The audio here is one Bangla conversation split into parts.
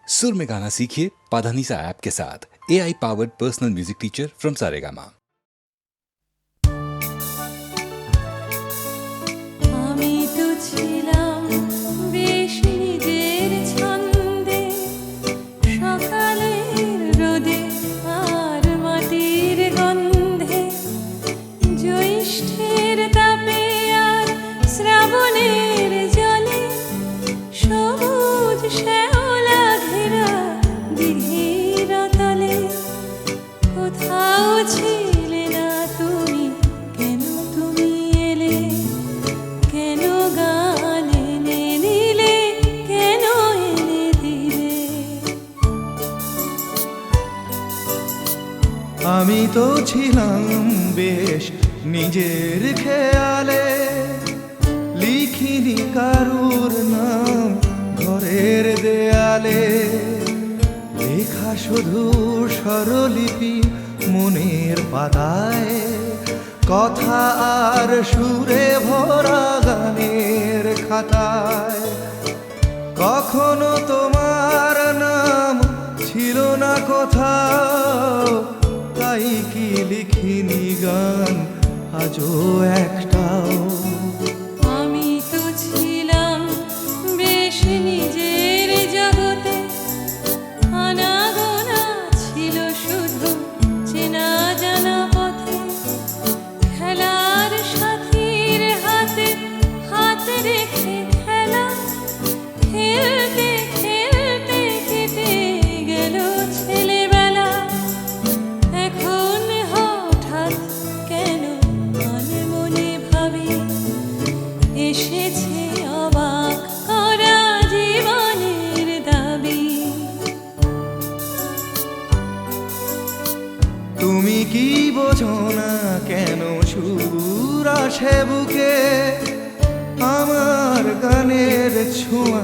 सुर में गाना सीखिए पाधानीसा ऐप के साथ। AI powered personal music teacher from Saregama. আমি তো ছিলাম বেশ নিজের খেয়ালে, লিখিনি কারুর নাম ঘরের দেয়ালে, লেখা শুধু স্বরলিপি মনের পাতায়, কথা আর সুরে ভরা গানের খাতায়। কখনো তোমার নাম ছিল না কোথাও, তাই কি লিখিনি গান আজও একটাও। আমি তো ছিলাম বেশ নিজের জগতে, আনাগোনা ছিল শুধু চেনা জানা পথে, খেলার সাথীর হাতে হাত রেখে খেলা, খেলতে খেলতে কেটে গেল ছেলেবেলা। এখন হঠাৎ কেন মনে মনে ভাবি এসেছে অবাক করা জীবনের দাবি। তুমি কি বোঝো না কেন সুর আসে বুকে, আমার গানের ছোঁয়া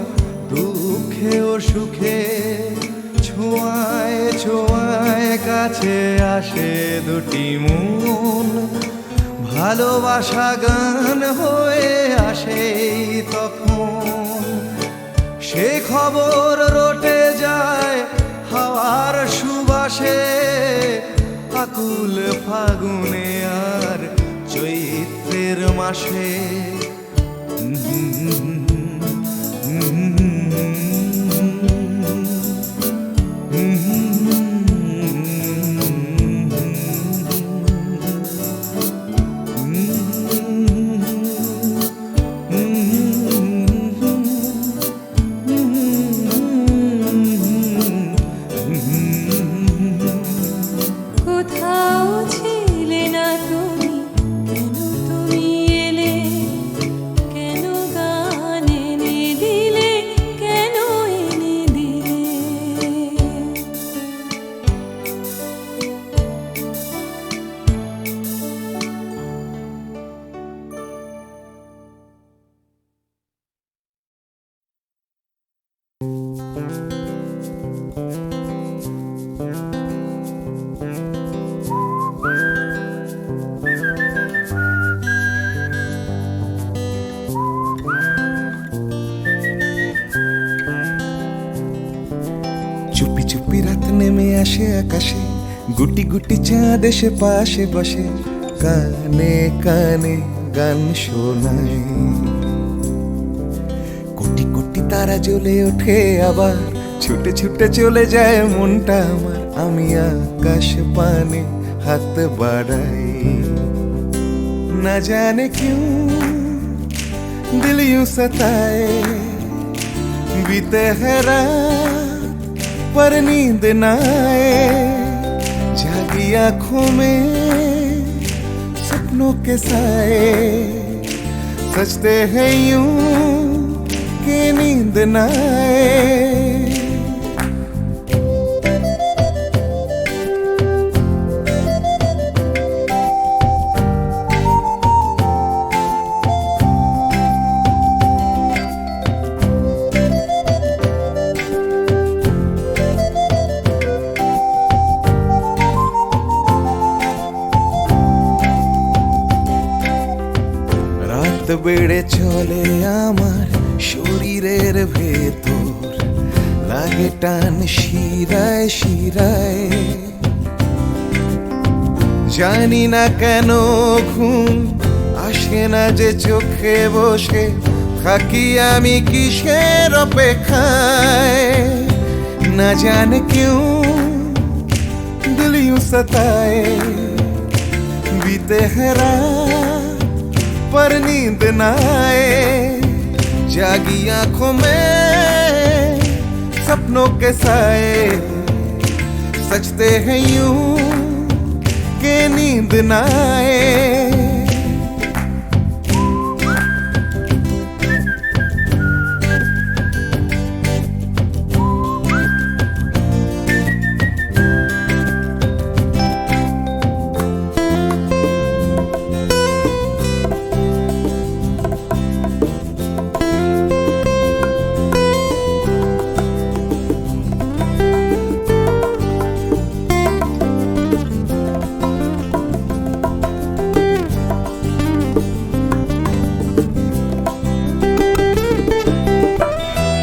দুঃখে ও সুখে, ছোঁয়ায় ছোঁয়ায় কাছে আসে দুটি মন, ভালোবাসা গান হয়ে আসে তখন। সে খবর রটে যায় হাওয়ার সুবাসে, আকুল ফাগুনে আর চৈত্রের মাসে। কোথাও ছিলে না তুমি, কেন তুমি এলে, কেন গান এনে দিলে, কেন এনে দিলে। চুপি চুপি রাত নেমে আসে আকাশে, গুটি গুটি চাঁদ এসে পাশে বসে, কানে কানে গান শোনায়। কোটি কোটি তারা জ্বলে ওঠে আবার, ছুটে ছুটে চলে যায় মনটা আমার। আমি আকাশ পানে হাত বাড়াই, না জানে क्यों दिल यूं सताए, बीते है रात पर नींद न आए, जागी आंखों में सपनों के साए, सजते हैं यूं कि नींद न आए। বেড়ে চলে আমার শরীরের ভেতর, লাগে লাগে টান শিরায় শিরায়, জানি না কেন ঘুম আসে না যে চোখে, বসে থাকি আমি কিসের অপেক্ষায়। না জানে কেউ दिल यूं सताए, बीते है रात पर नींद न आए, जागी आंखों में सपनों के साए, सजते हैं यूं के नींद न आए।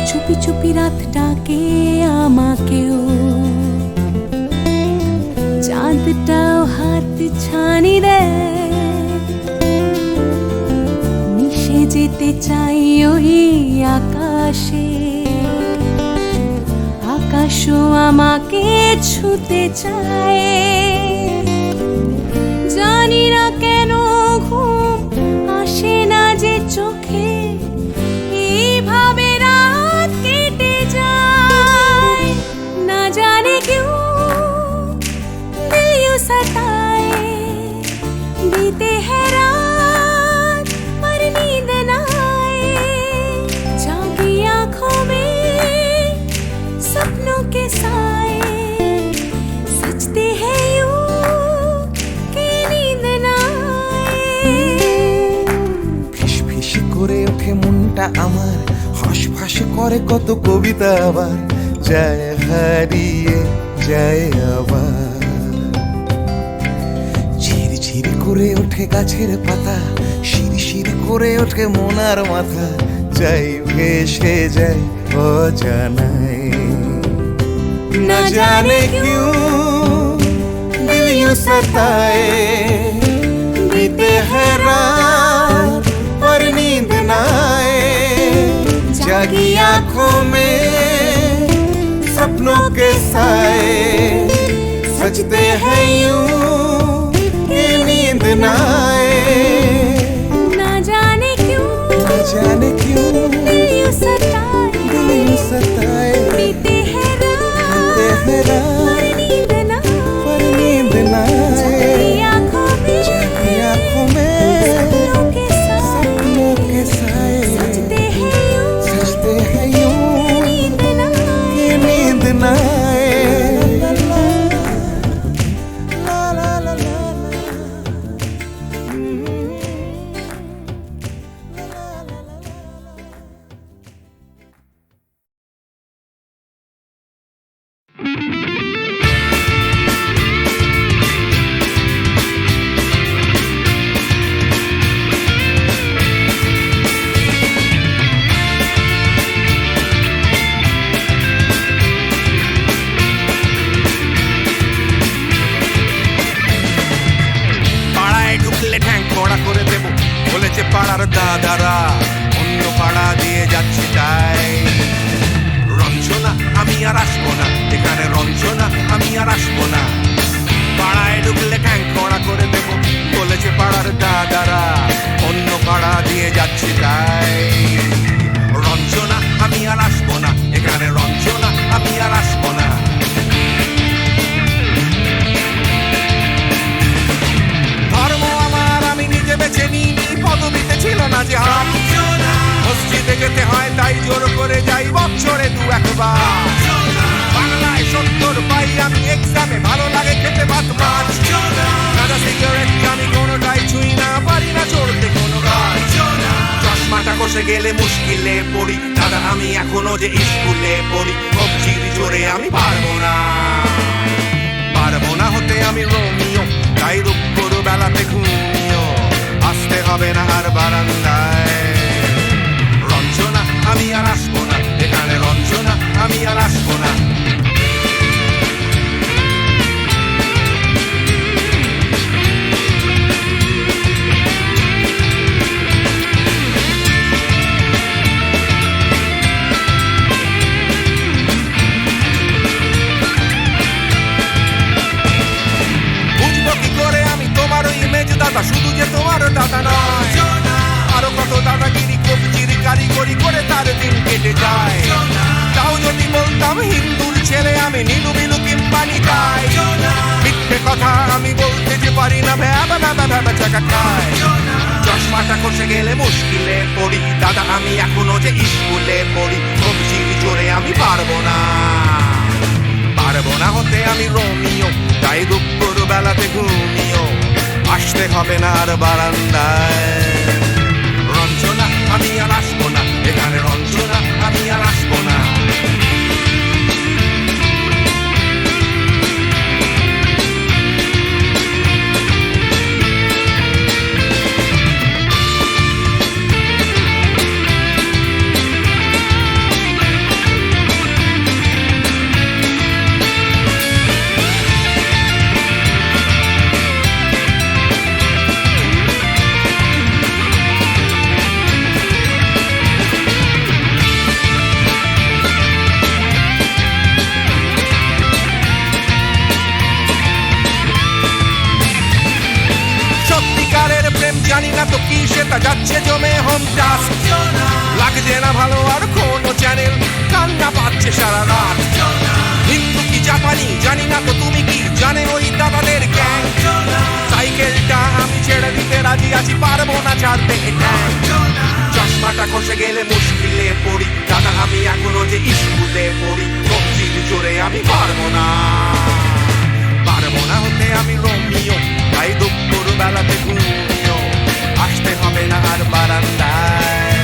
চুপি চুপি রাত ডাকে আমাকেও, চাঁদটাও হাত ছানি দেয়, মিশে যেতে চাই ওই আকাশে, আকাশও আমাকে ছুতে চায়। জানি না কেন ঘুম আসে না যে চোখে, এইভাবে রাত কেটে যায়। না জানে क्यों दिल यूं सताए, बीते है रात पर नींद न आए, जागी आंखों में सपनों के साए, सजते हैं यूं कि नींद न आए। ফিস ফিস করে ওঠে মনটা আমার, হাঁস করে কত কবিতা, আবার যায় হারিয়ে যায় আবার। ঝিরঝির করে ওঠে গাছের পাতা, শিরশির করে ওঠে মনার মাথা, যাই ভেসে যায় অজানায়। না জানে क्यों दिल यूं सताए, बीते है रात पर नींद न आए, जागी आंखों में सपनों के साए, सजते हैं यूं कि नींद न आए। ना जाने क्यों दिल यूं सताए, दिल यूं सताए, बीते हैं बीते हैं रात पर नींद न पर नींद न आए, जागी आंखों में जागी आंखों में सपनों के सपनों के साए, सजते हैं यूं सजते हैं यूं नींद न कि नींद न आए। ला ला ला ला পাড়ায় ঢুকলে ঠ্যাং কড়া করে দেব বলেছে পাড়ার দাদারা, অন্য পাড়া দিয়ে যাচ্ছি তাই। রঞ্জনা আমি আর আসবো না, এখানে রঞ্জনা আমি আর আসবো না। পাড়ায় ঢুকলে ঠ্যাং কড়া করে দেব বলেছে পাড়ার দাদারা, অন্য পাড়া দিয়ে যাচ্ছি তাই। রঞ্জনা আমি আর আসবো না, এখানে রঞ্জনা আমি আর আসবো না। ধর্ম আমার আমি নিজে বেছে নিইনি, পদবিতে ছিল না যে হাত। মসজিদে যেতে হয় তাই জোর করে যাই বছরে দু একবার। বাংলায় 70 পাই আমি এক্সামে, ভালো লাগে খেতে ভাত মাছ। সাদা সিগারেট আমি কোনোটাই ছুঁই না, পারি না চড়তে কোনো গাছ। চশমাটা কষে গেলে মুশকিলে পড়ি, দাদা আমি এখনো যে স্কুলে পড়ি। কবজির জোরে আমি পারবো না, পারবো না হতে আমি রোমিও, তাই রূপপুর বেলাতে ঘুমিও, আসতে হবে না আর বারান্দায়। রঞ্জনা আমি আর আসবো না, এখানে রঞ্জনা আমি আর আসবো না। আমি নীলু বিলু কিংবা নিতাই মিথ্যে কথা আমি বলতে যে পারি না, ভ্যাবা ভ্যাবা ভ্যাবা চাকা খাই। চশমাটা খসে গেলে মুশকিলে পড়ি দাদা, আমি এখনো যে স্কুলে পড়ি। সবজির জোরে আমি পারবো না হতে আমি রোমিও, তাই দুপুর বেলাতে ঘুমিও আসতে হবে না আর বারান্দায়। রঞ্জনা আমি আর আসবো না এখানে, রঞ্জনা আমি আর আসবো না। জানি না তো কি সেটা যাচ্ছে জমে হোম টাস্ক, লাগছে না ভালো আর কোনো চ্যানেল, কান্না পাচ্ছে সারা রাত। হিন্দু কি জাপানি জানি না তো তুমি কি জানে ওই দাদাদের গ্যাং। সাইকেলটা আমি ছেড়ে দিতে রাজি আছি, পারবো না ছাড়তে এটা। চশমাটা খসে গেলে মুশকিলে পড়ি দাদা, আমি এখনো যে স্কুলে পড়ি। সবজির জোরে আমি পারবো না হতে আমি রোমিও, তাই দুপুর বেলাতে ঘুমিও আসতে হবে না আর বারান্দায়।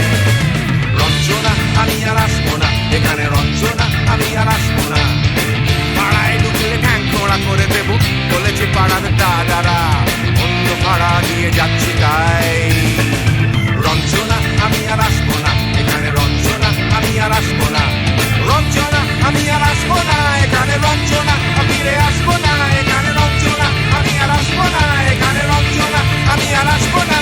রঞ্জনা আমি আর আসবো না এখানে, রঞ্জনা আমি আর আসবো না। পাড়ায় ঢুকলে ঠ্যাং খোঁড়া করে দেবো বলেছে পাড়ার দাদারা, অন্য পাড়া দিয়ে যাচ্ছি তাই। রঞ্জনা আমি আর আসবো না এখানে, রঞ্জনা আমি আর আসবো না। রঞ্জনা আমি আর আসবো না এখানে, রঞ্জনা ফিরে আসবো না এখানে। রঞ্জনা আমি আর আসবো না এখানে, রঞ্জনা আমি আর আসবো না।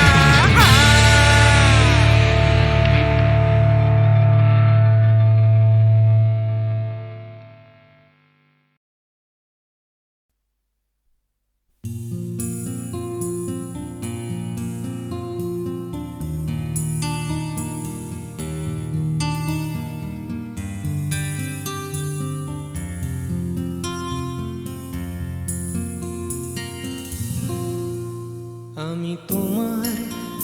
আমি তোমার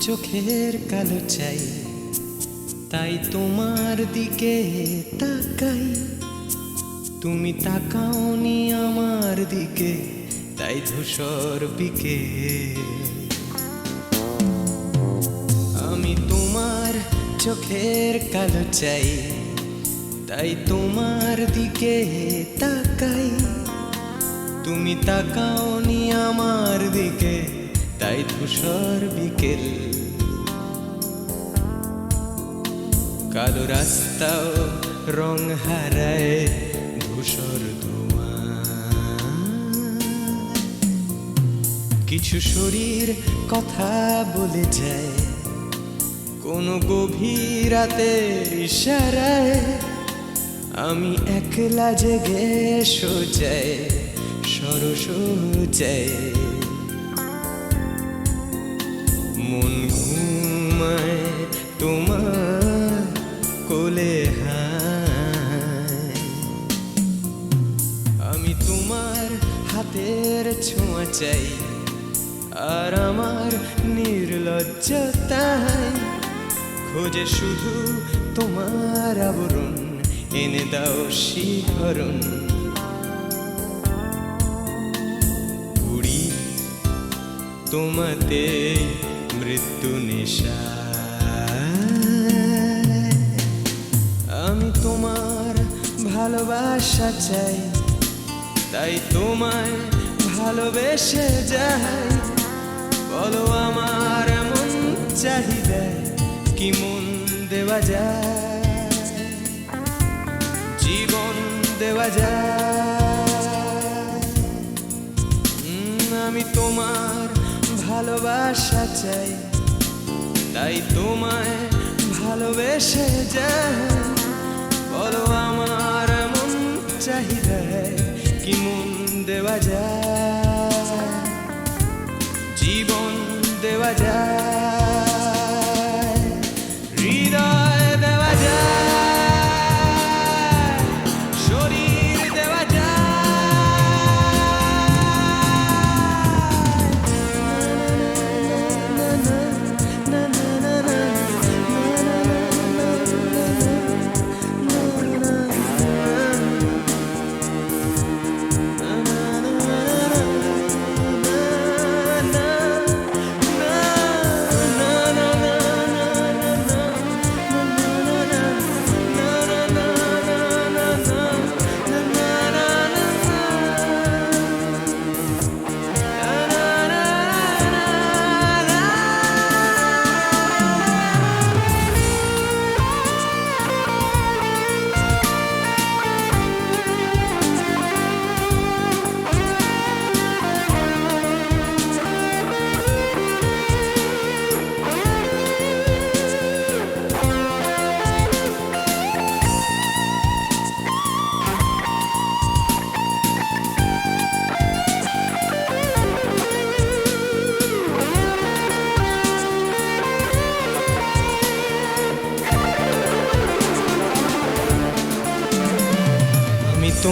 চোখের কালো চাই, তাই তোমার দিকে তাকাই। তুমি তাকাওনি আমার দিকে, তাই ধূসর বিকে। আমি তোমার চোখের কালো চাই, তাই তোমার দিকে তাকাই। তুমি তাকাওনি আমার দিকে, তাই ধূসর বিকেল। কালো রাস্তাও রং হারায় ধূসর ধোঁয়া। কিছু শরীর কথা বলে যায় কোনো গভীর রাতের ইশারায়। আমি একলা জেগে সোজায় সরস যায়, মন ঘুমায় তোমার কোলে হায়। আমি তোমার হাতের ছোঁয়া চাই, আর আমার নির্লজ্জতায় খোঁজে শুধু তোমার আবরণ, এনে দাও শিহরণ। উড়ি তোমাতে মৃত্যু নেশা। আমি তোমার ভালোবাসা চাই, তাই তোমায় ভালোবেসে যাই। বলো আমার মন চাহিদা কি মন দেওয়া যায়, জীবন দেওয়া যায়। আমি তোমার ভালোবাসা চাই, তাই তোমায় ভালোবেসে যাই। বলো আমার মন চাহিদা কি মন দেওয়া যায়, জীবন দেওয়া যায়, হৃদয় দেওয়া যায়, শরীর দেওয়া যায়।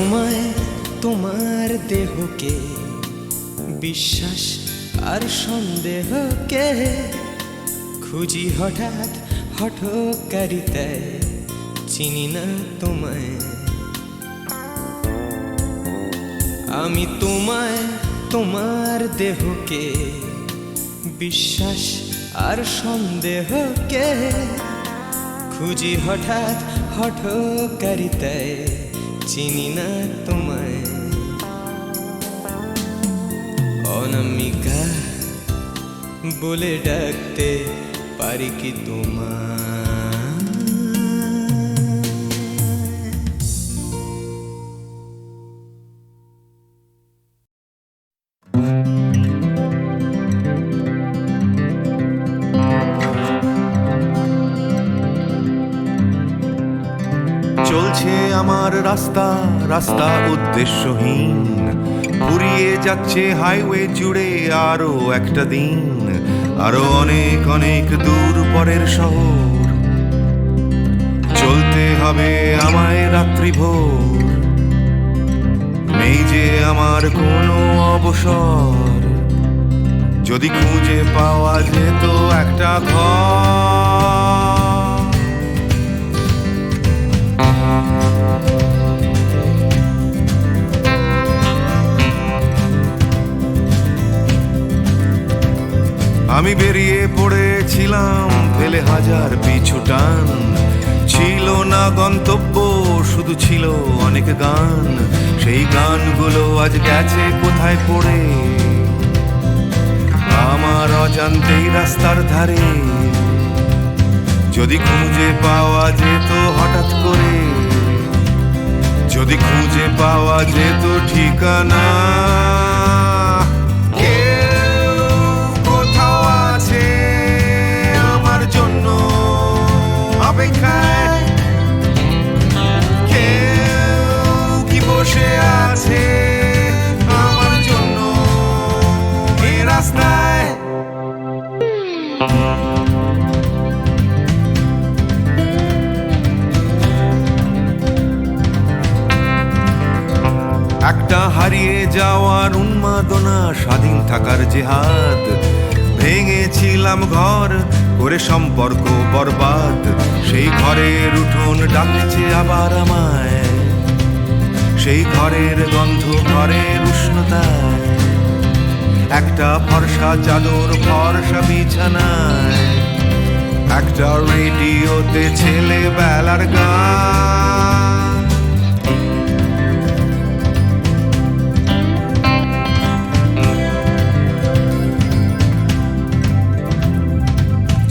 তোমায় তোমার দেহকে বিশ্বাস আর সন্দেহকে খুঁজি হঠাৎ হঠকারিতায় চিনি না তোমায় আমি তোমায় তোমার দেহকে বিশ্বাস আর সন্দেহকে খুঁজি হঠাৎ হঠকারিতায় চিনি না তোমায় অনামিকা বলে ডাকতে পারি কি তোমায় চলছে আমার রাস্তা রাস্তা উদ্দেশ্যহীন ফুরিয়ে যাচ্ছে হাইওয়ে জুড়ে আরো একটা দিন আরো অনেক অনেক দূর পরের শহর চলতে হবে আমায় রাত্রি ভোর নেই যে আমার কোনো অবসর যদি খুঁজে পাওয়া যেত একটা ঘর আমি বেরিয়ে পড়েছিলাম ফেলে হাজার পিছু টান ছিল না গন্তব্য শুধু ছিল অনেক গান সেই গানগুলো আজ গেছে কোথায় পড়ে আমার অজান্তেই রাস্তার ধারে যদি খুঁজে পাওয়া যেত হঠাৎ করে যদি খুঁজে পাওয়া যেত ঠিকানা অপেক্ষায় কেউ কি বসে আছে আমার জন্য এই রাস্তায় একটা হারিয়ে যাওয়ার উন্মাদনা স্বাধীন থাকার জেহাদ ভেঙেছিলাম ঘর করে সম্পর্ক বরবাদ সেই ঘরের উঠোন ডাকছে আবার আমায় সেই ঘরের গন্ধ ঘরের উষ্ণতায় একটা ফর্সা চাদর ফর্সা বিছানায় একটা রেডিওতে ছেলেবেলার গান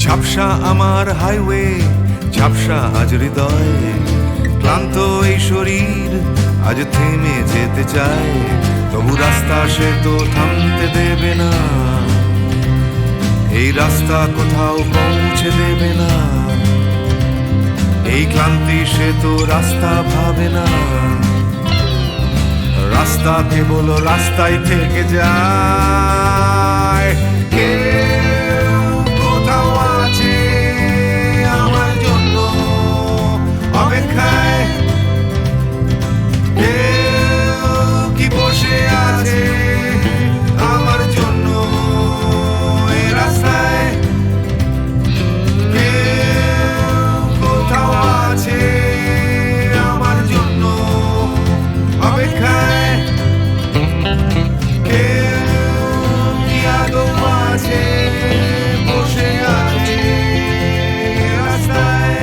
ঝাপসা আমার হাইওয়ে ঝাপসা আজ হৃদয় ক্লান্ত এই শরীর আজ থেমে যেতে চায় তবু রাস্তা সে তো থামতে দেবে না এই রাস্তা কোথাও পৌঁছে দেবে না এই ক্লান্তি সে তো রাস্তা ভাবে না রাস্তা কেবল রাস্তায় থেকে যায় অপেক্ষায় কেউ কি বসে আছে আমার জন্য এই রাস্তায় কেউ কোথাও আছে আমার জন্য অপেক্ষায় কেউ কি আদৌ আছে বসে আছে রাস্তায়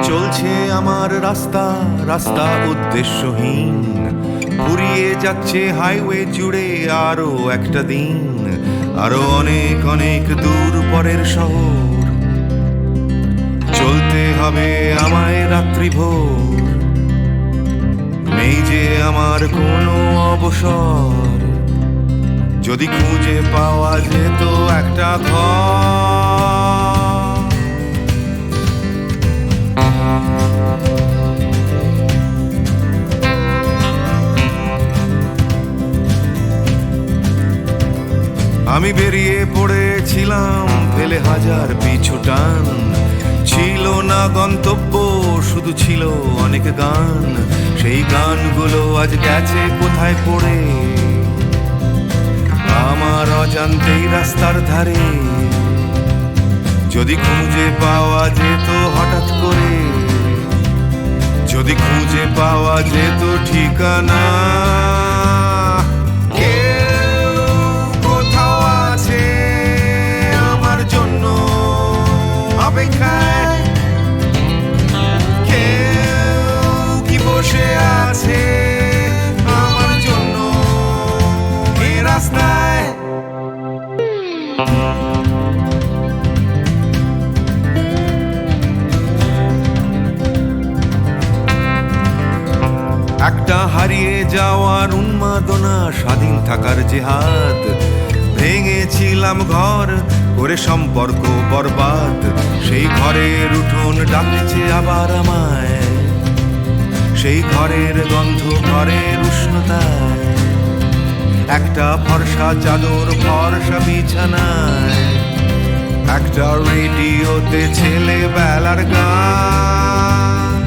চলছে আমার রাস্তা রাস্তা উদ্দেশ্যহীন ফুরিয়ে যাচ্ছে হাইওয়ে জুড়ে আরো একটা দিন আরো অনেক অনেক দূর পরের শহর, চলতে হবে আমায় রাত্রি ভোর, নেই যে আমার কোনো অবসর, যদি খুঁজে পাওয়া যেত একটা ঘর। আমি বেরিয়ে পড়েছিলাম ফেলে হাজার পিছু টান, ছিল না গন্তব্য, শুধু ছিল অনেক গান। সেই গানগুলো আজ গেছে কোথায় পড়ে, আমার অজান্তেই রাস্তার ধারে। যদি খুঁজে পাওয়া যেত হঠাৎ করে, যদি খুঁজে পাওয়া যেত ঠিকানা, কেউ কোথাও আছে আমার জন্য অপেক্ষায়, কেউ কি বসে আছে আমার জন্য এই রাস্তায়। একটা হারিয়ে যাওয়ার উন্মাদনা, স্বাধীন থাকার জেহাদ, ভেঙেছিলাম ঘর করে সম্পর্ক বরবাদ। সেই ঘরের উঠোন ডাকছে আবার আমায়, সেই ঘরের গন্ধ, ঘরের উষ্ণতায়, একটা ফর্সা চাদর, ফর্সা বিছানায়, একটা রেডিওতে ছেলেবেলার গান।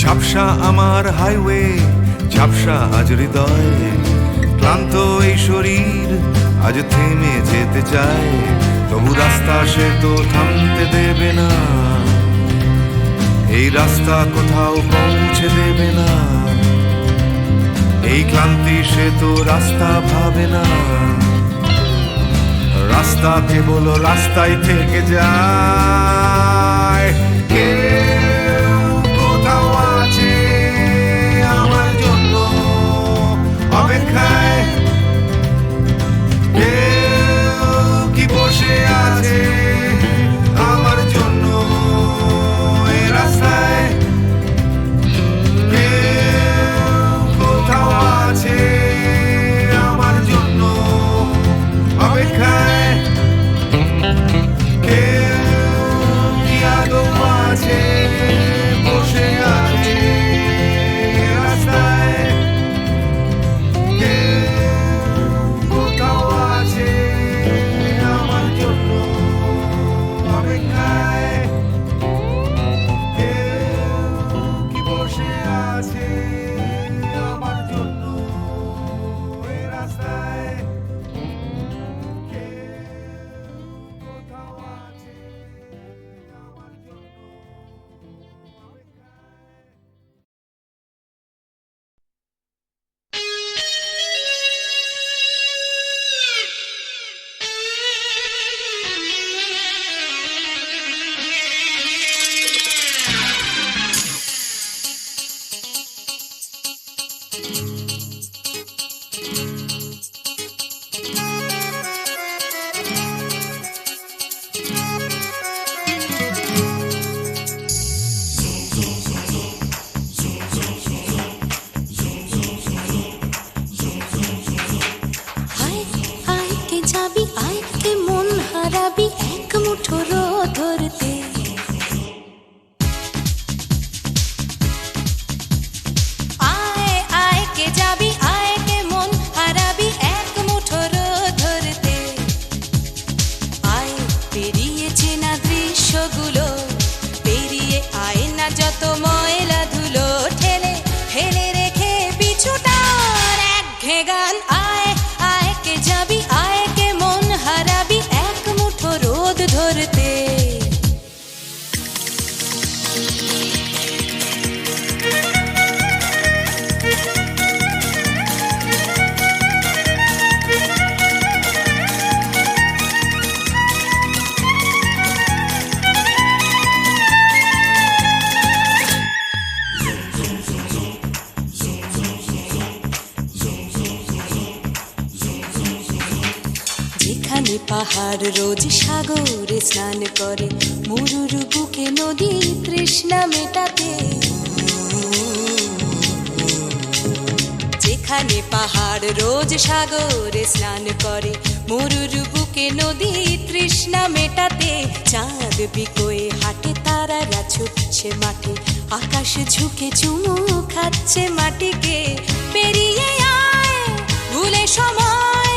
ঝাপসা আমার হাইওয়ে, ঝাপসা আজ হৃদয়, ক্লান্ত এই শরীর আজ থেমে যেতে চায়, তবু রাস্তা সে তো থামতে দেবে না, এই রাস্তা কোথাও পৌঁছে দেবে না। এই ক্লান্তি সে তো রাস্তা ভাবে না, রাস্তা কেবল রাস্তায় থেকে যায়। কেউ কোথাও আছে আমার জন্য অপেক্ষায়, কেউ কি বসে আছে আমার জন্য এই রাস্তায়, কেউ কোথাও আছে আমার জন্য অপেক্ষায়, কেউ কি আদৌ আছে বসে আছে রাস্তায়, কেউ কোথাও আছে আমার জন্য অপেক্ষায়, কেউ কি বসে আছে আমার জন্য এই রাস্তায়, কেউ কোথাও আছে আমার জন্য অপেক্ষায়। আয় আয় কে যাবি, আয় কে মন হারাবি এক মুঠো রোদ ধরতে। আয় আয় কে যাবি, আয় কে মন হারাবি এক মুঠো রোদ ধরতে। আয় পেরিয়েছে না দৃশ্যগুলো, পেরিয়ে আয় না যত ময়লা ধুলো, ঠেলে ফেলে রেখে পিছুটার একঘেয়ে গান। আয় আয় কে যাবি, আয় কে মন হারাবি এক মুঠো রোদ ধরতে। পাহাড় রোজ সাগরে স্নান করে, মরুর বুকে নদী তৃষ্ণা মেটাতে। যেখানে পাহাড় রোজ সাগরে স্নান করে, মরুর বুকে নদী তৃষ্ণা মেটাতে। চাঁদ বিকোয়ে হাটে, তারারা ছুটছে মাঠে, আকাশ ঝুঁকে চুমু খাচ্ছে মাটিকে। পেরিয়ে আয় ভুলে সময়,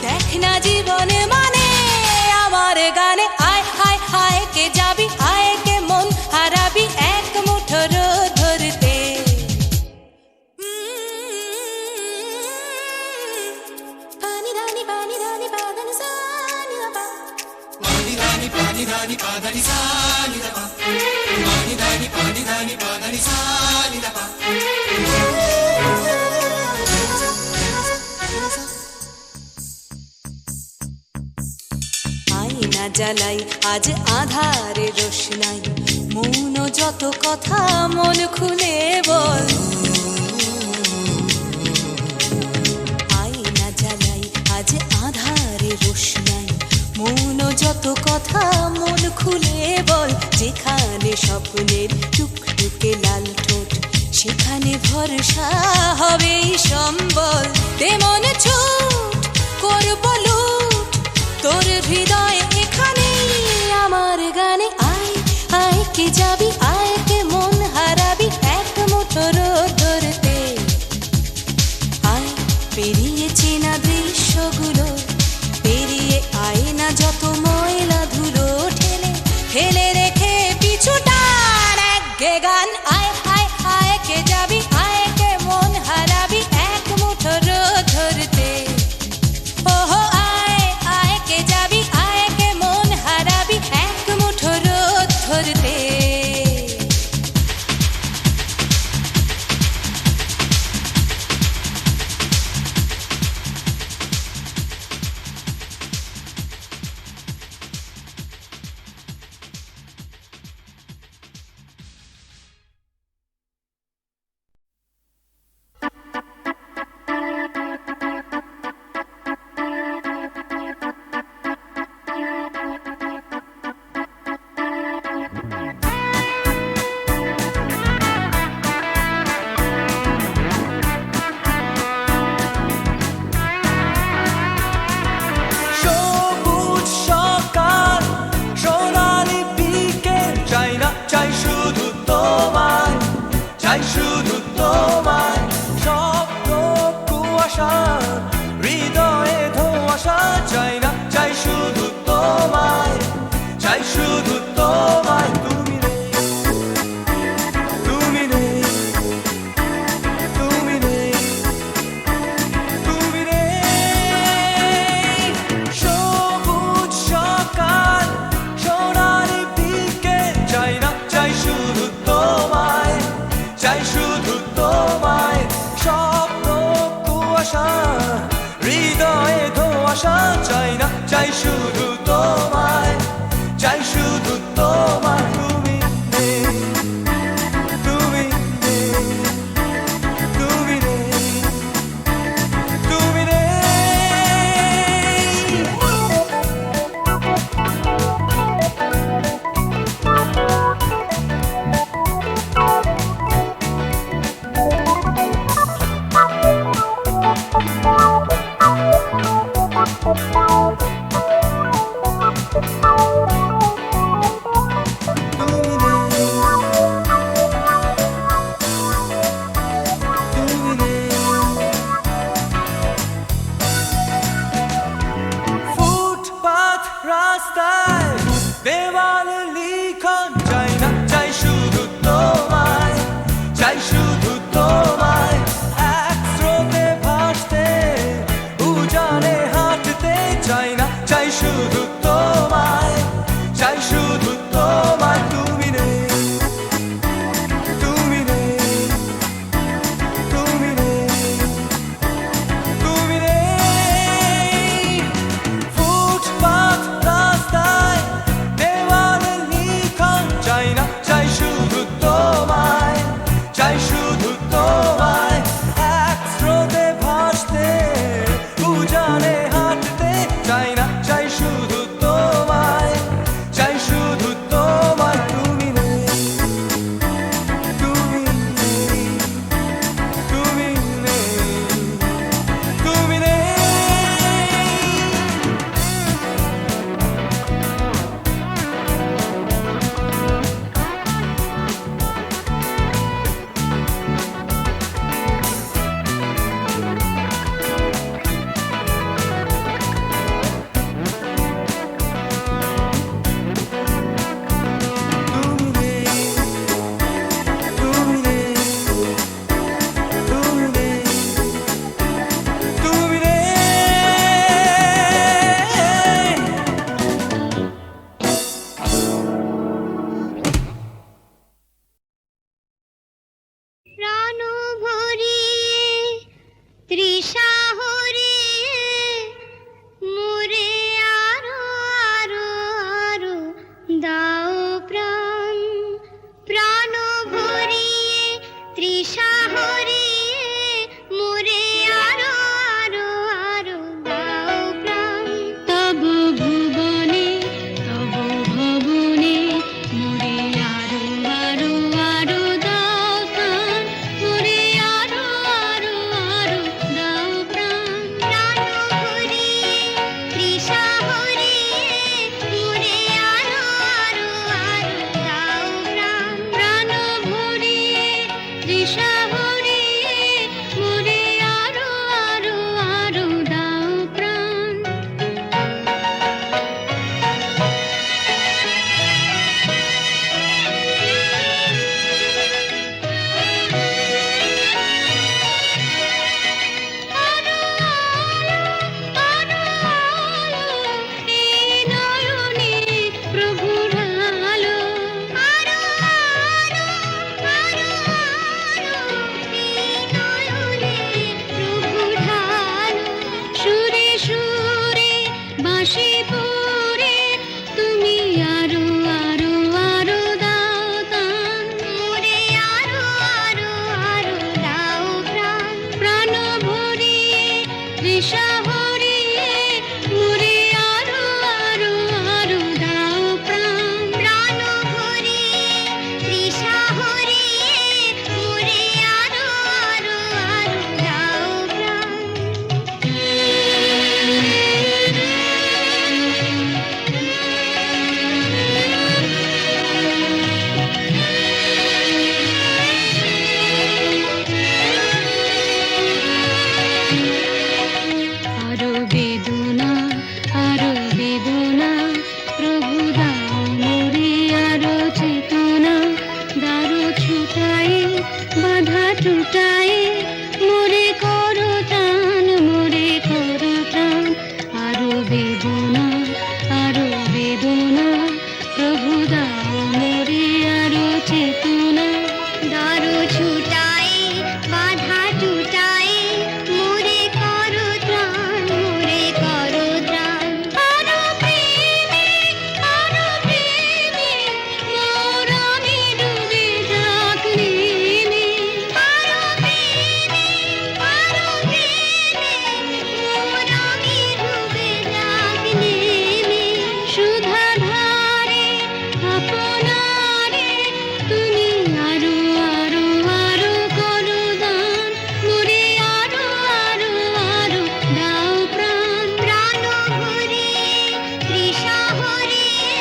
দেখ না জীবনে মানে আমার গানে। আয় হায় হায় কে যাবি, আয় কে মন হারাবি এক মুঠো রোদ ধরতে। পানি রানি পাদানি সানি বাবা, পানি রানি পাদানি সানি বাবা, পানি রানি পাদানি সানি বাবা। আয়না জ্বালাই আজ আধারে রোশনাই, মৌন যত কথা মন খুলে বল। আয়না জ্বালাই আজ আধারে রোশনাই, মৌন যত কথা মন খুলে বল। যেখানে স্বপ্নের টুকটুকে লাল ঠোঁট, সেখানে ভরসা হবে সম্বল। তেমন ছুট করব লুট তোর হৃদয় এখানে আমার গানে। আয় আয় কে যাবি, আয় কে মন হারাবি এক মুঠো রোদ ধরতে। আয় পেরিয়ে চেনা দৃশ্যগুলো, পেরিয়ে আয় না যত ময়লা ধুলো, ঠেলে ফেলে রেখে পিছুটার একঘে গান। আয় আয় আয় কে যাবি, আয় কে মন হারাবি এক মুঠো রোদ ধরতে। ওহো আয় আয় কে যাবি, আয় কে মন হারাবি এক মুঠো রোদ ধরতে। সবুজ সকাল, সোনালি বিকেল, চাই না চাই শুধু তোমায়, চাই শুধু তোমায়। স্বপ্ন কুয়াশা, হৃদয়ে ধোঁয়াশা, চাই না চাই শুধু তোমায়, চাই শুধু তোমায়। তুমি নেই, তুমি নেই, তুমি নেই, তুমি নেই। সবুজ সকাল, সোনালি বিকেল, চাই না চাই শুধু তোমায়, চাই শুধু তোমায়। স্বপ্ন কুয়াশা, হৃদয়ে ধোঁয়াশা, চাই না চাই শুধু তোমায়, চাই শুধু তোমায়। তুমি নেই, তুমি নেই, তুমি নেই, তুমি নেই। তৃষা হরিয়ে মোরে আরো আরো আরো দাও প্রাণ, প্রাণ ভরিয়ে তৃষা হরিয়ে মোরে আরো আরো আরো দাও প্রাণ। তব ভুবনে তব ভবনে মোরে আরো আরো আরো দাও প্রাণ, মোরে আরো আরো আরো দাও প্রাণ। প্রাণ ভরিয়ে তৃষা হরিয়ে মোরে আরো আরো আরো দাও প্রাণ, প্রাণ ভরিয়ে তৃষা হরিয়ে মোরে আরো আরো আরো দাও প্রাণ। আরো আরো আরো এই নয়নে প্রভুর আলো, আরো আরো আরো আরো এই নয়নে প্রভুর আলো। সুরে সুরে বাঁশি পুরে তুমি আরো আরো আরো দাও দান, মোরে আরো আরো আরো দাও প্রাণ। প্রাণ ভরিয়ে তৃষা হরিয়ে মোরে আরো আরো আরো দাও প্রাণ। প্রাণ ভরিয়ে তৃষা হরিয়ে মোরে আরো আরো আরো দাও প্রাণ। আরো বেদনা আরো বেদনা প্রভু দাও মোরে আরো চেতনা। দারু ছুটায়ে বাধা টুটায়ে মোরে করো টান, মোরে করো টান। আরো বেদনা প্রভু দাও মোরে আরো চেতনা। দারু ছুটায়ে বাধা টুটায়ে মোরে করো ত্রাণ, মোরে করো ত্রাণ। আরো প্রেমে মোর আমি ডুবে যাক নেমে। আরো প্রেমে মোর আমি ডুবে যাক নেমে। সুধা ধারে আপনারে তুমি আরো আরো আরো করো দান, মোরে আরো আরো আরো দাও প্রাণ। প্রাণ ভরিয়ে তৃষা হরিয়ে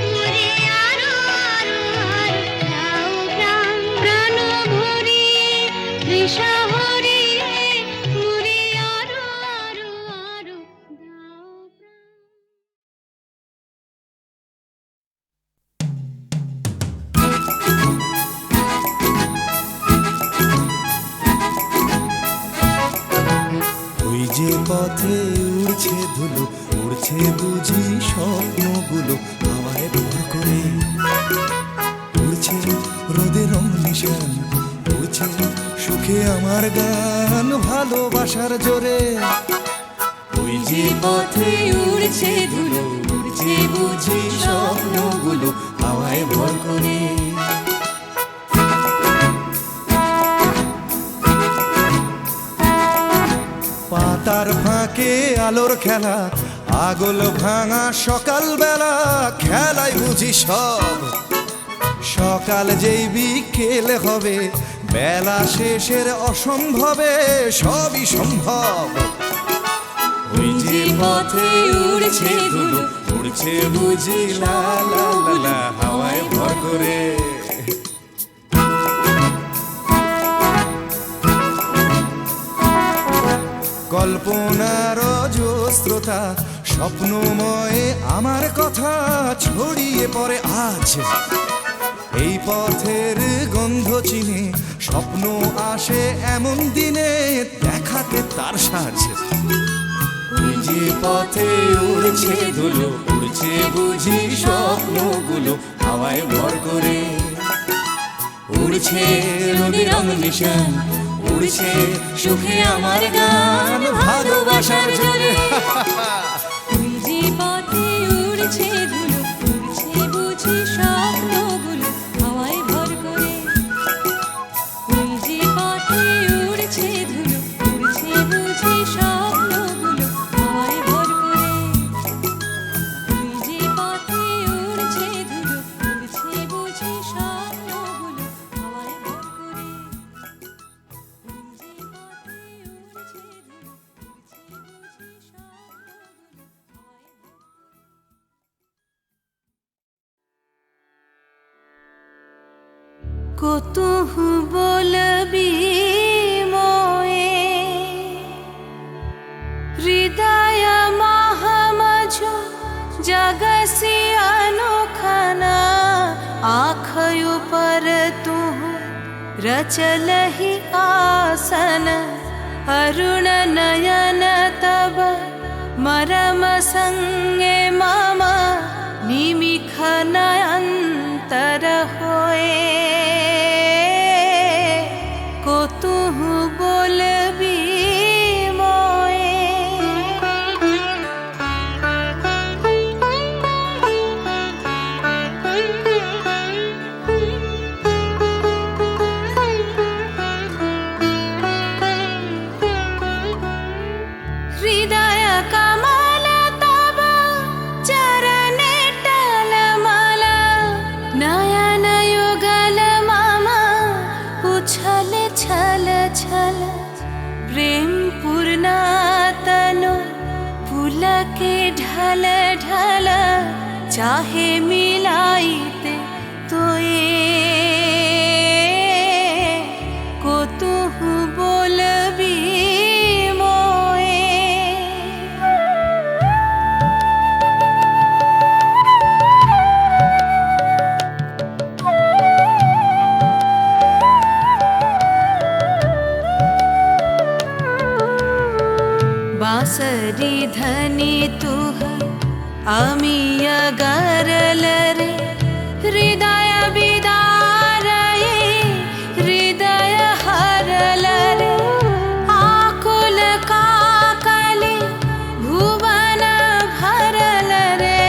মোরে আরো আরো আরো দাও প্রাণ। প্রাণ ভরিয়ে তৃষা হরিয়ে মোরে আরো আরো আরো দাও প্রাণ। ওই যে পথে উড়ছে ধুলো, উড়ছে বুঝি স্বপ্নগুলো হাওয়ায় ভর করে। উড়ছে রোদের নিশান, উড়ছে সুখে আমার গান ভালোবাসার জোরে। ওই যে পথে উড়ছে ধুলো, উড়ছে বুঝি স্বপ্নগুলো হাওয়ায় ভর করে। পাতার ফাঁকে আলোর খেলা, আগল ভাঙা সকাল বেলা খেলায় বুঝি সব। সকাল যেই বিকেলে হবে, বেলা শেষের অসম্ভবে সবই সম্ভব। ওই যে পথে উড়ছে ধুলো, উড়ছে বুঝি লা লা লা লা হাওয়ায় ভর করে। কল্পনার অজস্রতা স্বপ্নময় আমার কথা ছড়িয়ে পড়ে আজ। এই পথের গন্ধ চিনে স্বপ্ন আসে এমন দিনে দেখাতে তার সাজ। ওই যে পথে উড়ছে ধুলো, উড়ছে বুঝি স্বপ্নগুলো হাওয়ায় ভর করে। উড়ছে রঙে রং নিশান, উড়ছে সুখে আমার গান ভালোবাসার জোরে তুই যে পথে উড়ছে ধুলো উড়ছে বুঝি স্বপ্নগুলো হাওয়ায় ভর করে তুই যে পথে উড়ছে ধুলো উড়ছে বুঝি স্বপ্নগুলো হাওয়ায় ভর করে তুই যে পথে উড়ছে ধুলো উড়ছে বুঝি স্বপ্নগুলো হাওয়ায় ভর করে তুই যে পথে উড়ছে ধুলো উড়ছে বুঝি স্বপ্নগুলো কতহু বলবি মোয়ে হৃদয় মহামঝ जगसी अनोखना आँखों पर तू रचल ही आसन अरुण नयन तब मरम संगे मम निमिख नयंतर होए को तू बोलबी हृदय कमल तब चरणे टलमल नयन युगल मम उछल छल छल प्रेम पूर्ण तनु पुलके ढल ढल चाहे मिलाइते तोए को तू बोलबी बांसरी धनी तू आमी अगरल रे हृदय बिदार हृदय हरल रे आकुल काकली भुवन भरल रे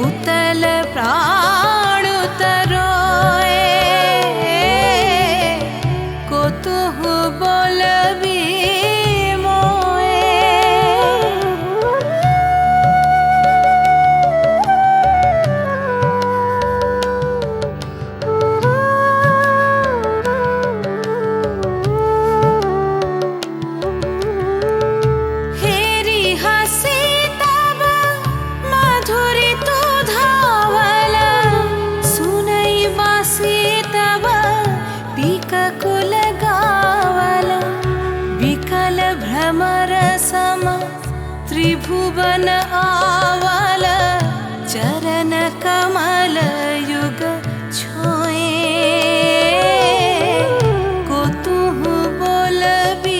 उतल प्राण उतरोए को तू बोलबी भ्रमर सम त्रिभुवन आवल चरण कमल युग छोए को तू बोलबी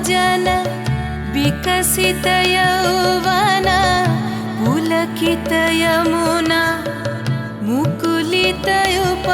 जन विकसित यौवन पुलकित यमुना मुकुलित उप